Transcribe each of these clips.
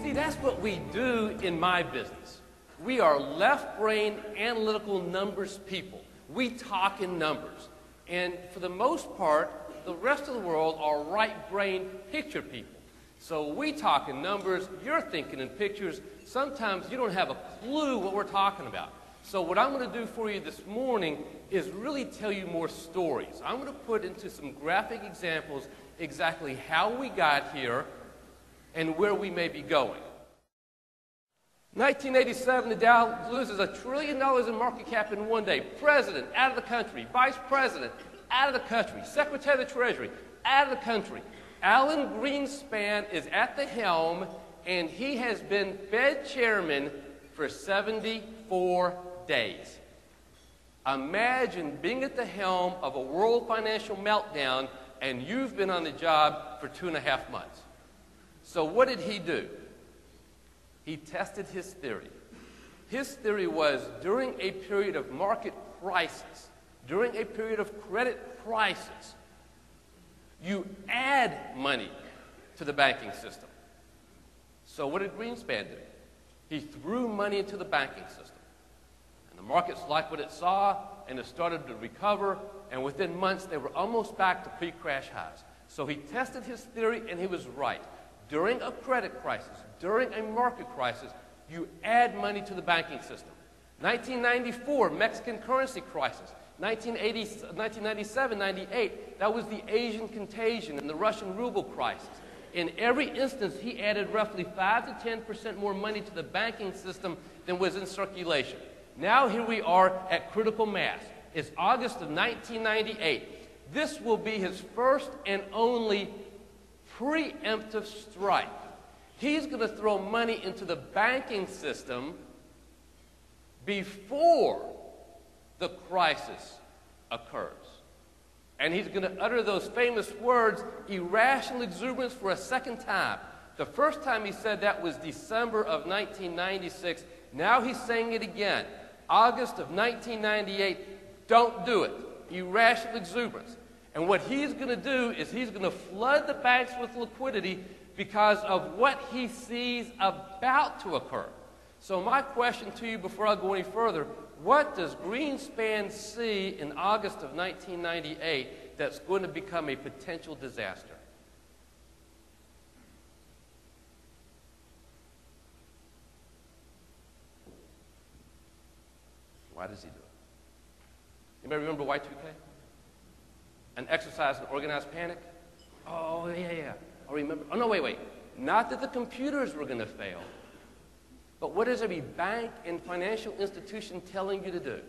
See, that's what we do in my business. We are left-brain, analytical numbers people. We talk in numbers. And for the most part, the rest of the world are right-brain picture people. So we talk in numbers, you're thinking in pictures. Sometimes you don't have a clue what we're talking about. So what I'm going to do for you this morning is really tell you more stories. I'm going to put into some graphic examples exactly how we got here and where we may be going. 1987, the Dow loses $1 trillion in market cap in one day. President, out of the country. Vice President, out of the country. Secretary of the Treasury, out of the country. Alan Greenspan is at the helm, and he has been Fed chairman for 74 days. Imagine being at the helm of a world financial meltdown, and you've been on the job for 2.5 months. So what did he do? He tested his theory. His theory was during a period of market crisis, during a period of credit crisis, you add money to the banking system. So what did Greenspan do? He threw money into the banking system. And the markets liked what it saw, and it started to recover, and within months they were almost back to pre-crash highs. So he tested his theory, and he was right. During a credit crisis, during a market crisis, you add money to the banking system. 1994, Mexican currency crisis. 1997, 98, that was the Asian contagion and the Russian ruble crisis. In every instance, he added roughly 5 to 10% more money to the banking system than was in circulation. Now here we are at critical mass. It's August of 1998. This will be his first and only preemptive strike. He's going to throw money into the banking system before the crisis occurs. And he's going to utter those famous words, irrational exuberance, for a second time. The first time he said that was December of 1996. Now he's saying it again. August of 1998, don't do it. Irrational exuberance. And what he's going to do is he's going to flood the banks with liquidity because of what he sees about to occur. So my question to you before I go any further, what does Greenspan see in August of 1998 that's going to become a potential disaster? Why does he do it? Anybody remember Y2K? An exercise in organized panic? Oh, yeah. I remember. Oh, no, wait. Not that the computers were going to fail, but what is every bank and financial institution telling you to do?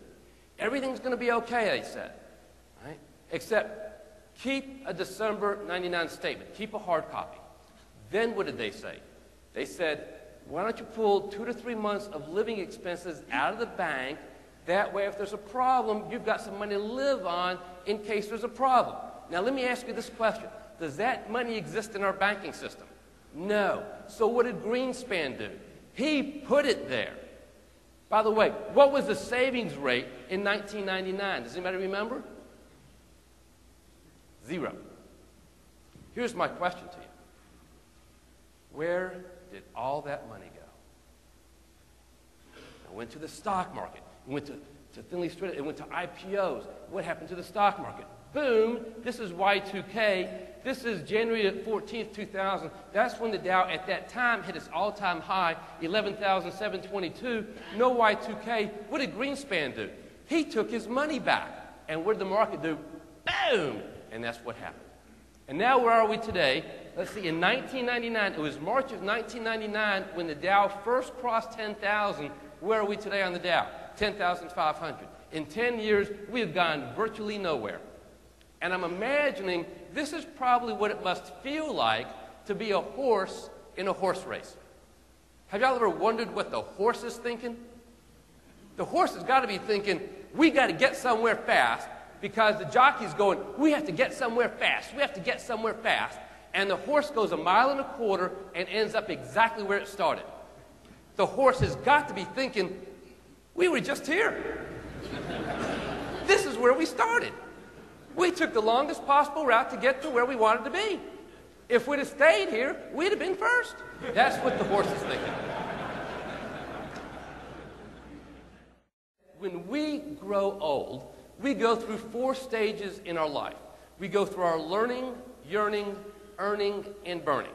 Everything's going to be okay, they said, right? Except keep a December 99 statement. Keep a hard copy. Then what did they say? They said, why don't you pull 2 to 3 months of living expenses out of the bank? That way, if there's a problem, you've got some money to live on in case there's a problem. Now, let me ask you this question. Does that money exist in our banking system? No. So what did Greenspan do? He put it there. By the way, what was the savings rate in 1999? Does anybody remember? 0. Here's my question to you. Where did all that money go? It went to the stock market. It went to thinly traded. It went to IPOs. What happened to the stock market? Boom. This is Y2K. This is January 14th, 2000. That's when the Dow at that time hit its all-time high, 11,722. No Y2K. What did Greenspan do? He took his money back. And what did the market do? Boom. And that's what happened. And now where are we today? Let's see, in 1999, it was March of 1999 when the Dow first crossed 10,000. Where are we today on the Dow? 10,500. In 10 years, we have gone virtually nowhere. And I'm imagining this is probably what it must feel like to be a horse in a horse race. Have y'all ever wondered what the horse is thinking? The horse has got to be thinking, we got to get somewhere fast, because the jockey's going, we have to get somewhere fast. We have to get somewhere fast. And the horse goes 1.25 miles and ends up exactly where it started. The horse has got to be thinking, we were just here. This is where we started. We took the longest possible route to get to where we wanted to be. If we'd have stayed here, we'd have been first. That's what the horse is thinking. When we grow old, we go through 4 stages in our life. We go through our learning, yearning, earning, and burning.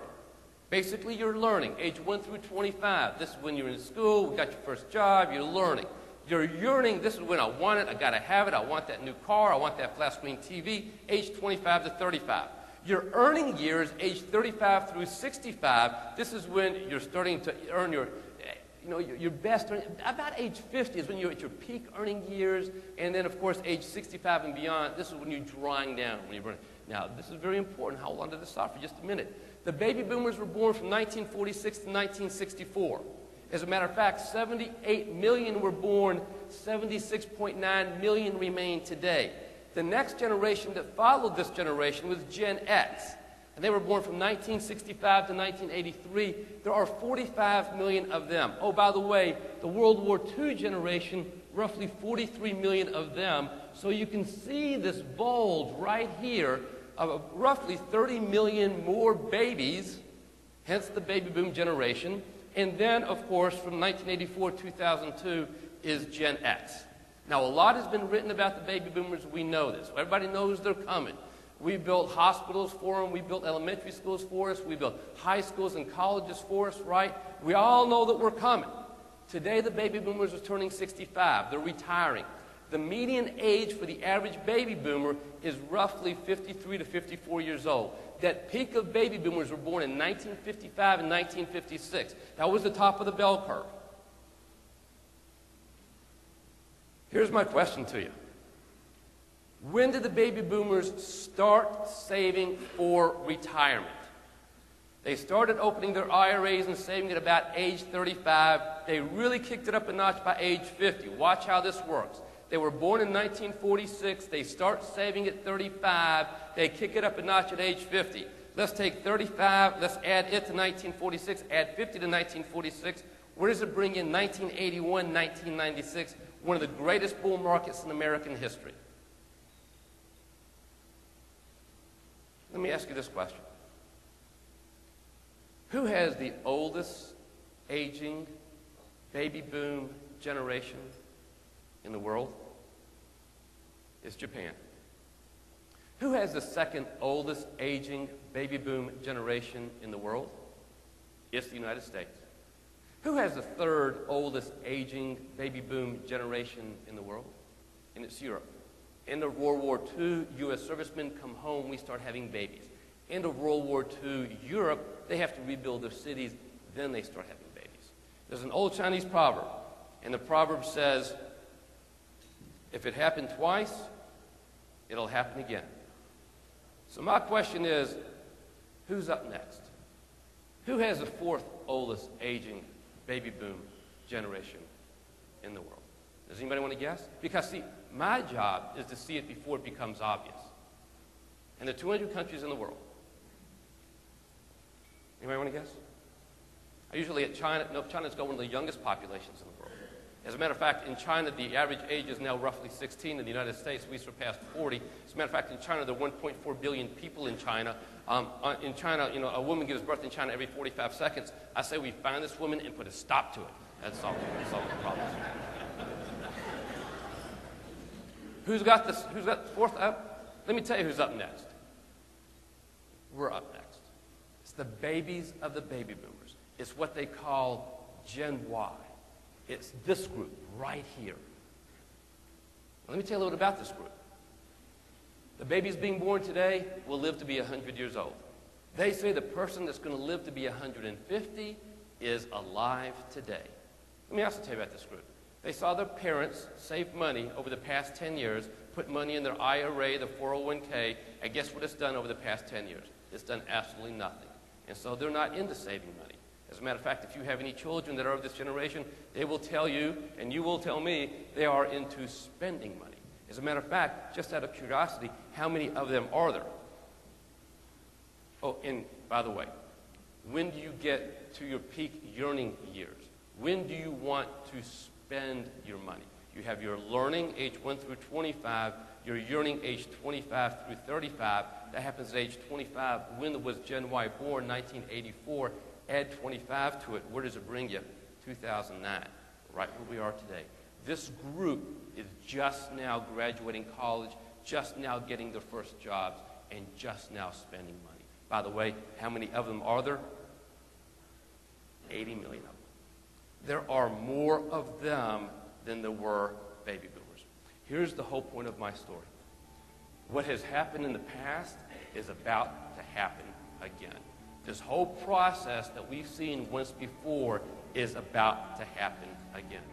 Basically, you're learning, age 1 through 25. This is when you're in school, got your first job, you're learning. You're yearning, this is when I want it, I gotta have it, I want that new car, I want that flat screen TV, age 25 to 35. Your earning years, age 35 through 65, this is when you're starting to earn your best earning. About age 50 is when you're at your peak earning years, and then, of course, age 65 and beyond, this is when you're drawing down, when you're burning. Now, this is very important. Hold on to this thought for just a minute. The baby boomers were born from 1946 to 1964. As a matter of fact, 78 million were born, 76.9 million remain today. The next generation that followed this generation was Gen X, and they were born from 1965 to 1983. There are 45 million of them. Oh, by the way, the World War II generation, roughly 43 million of them. So you can see this bulge right here of roughly 30 million more babies, hence the baby boom generation. And then, of course, from 1984 to 2002 is Gen X. Now, a lot has been written about the baby boomers. We know this. Everybody knows they're coming. We built hospitals for them. We built elementary schools for us. We built high schools and colleges for us, right? We all know that we're coming. Today, the baby boomers are turning 65. They're retiring. The median age for the average baby boomer is roughly 53 to 54 years old. That peak of baby boomers were born in 1955 and 1956. That was the top of the bell curve. Here's my question to you. When did the baby boomers start saving for retirement? They started opening their IRAs and saving at about age 35. They really kicked it up a notch by age 50. Watch how this works. They were born in 1946. They start saving at 35. They kick it up a notch at age 50. Let's take 35. Let's add it to 1946. Add 50 to 1946. Where does it bring in 1981, 1996? One of the greatest bull markets in American history. Let me ask you this question. Who has the oldest aging baby boom generation in the world? It's Japan. Who has the second oldest aging baby boom generation in the world? It's the United States. Who has the third oldest aging baby boom generation in the world? And it's Europe. End of World War II, U.S. servicemen come home, we start having babies. End of World War II, Europe, they have to rebuild their cities, then they start having babies. There's an old Chinese proverb, and the proverb says, if it happened twice, it'll happen again. So my question is, who's up next? Who has the fourth oldest aging baby boom generation in the world? Does anybody want to guess? Because, see, my job is to see it before it becomes obvious. And there are 200 countries in the world. Anybody want to guess? I usually at China, no, China's got one of the youngest populations in the world. As a matter of fact, in China, the average age is now roughly 16. In the United States, we surpassed 40. As a matter of fact, in China, there are 1.4 billion people in China. In China, you know, a woman gives birth in China every 45 seconds. I say we find this woman and put a stop to it. That's all the problem. Who's got this? Who's got fourth up? Let me tell you who's up next. We're up next. It's the babies of the baby boomers. It's what they call Gen Y. It's this group right here. Let me tell you a little bit about this group. The babies being born today will live to be 100 years old. They say the person that's going to live to be 150 is alive today. Let me also tell you about this group. They saw their parents save money over the past 10 years, put money in their IRA, the 401k, and guess what it's done over the past 10 years? It's done absolutely nothing. And so they're not into saving money. As a matter of fact, if you have any children that are of this generation, they will tell you, and you will tell me, they are into spending money. As a matter of fact, just out of curiosity, how many of them are there? Oh, and by the way, when do you get to your peak yearning years? When do you want to spend your money? You have your learning, age 1 through 25. You're yearning age 25 through 35. That happens at age 25. When was Gen Y born? 1984. Add 25 to it. Where does it bring you? 2009. Right where we are today. This group is just now graduating college, just now getting their first jobs, and just now spending money. By the way, how many of them are there? 80 million of them. There are more of them than there were baby boomers. Here's the whole point of my story. What has happened in the past is about to happen again. This whole process that we've seen once before is about to happen again.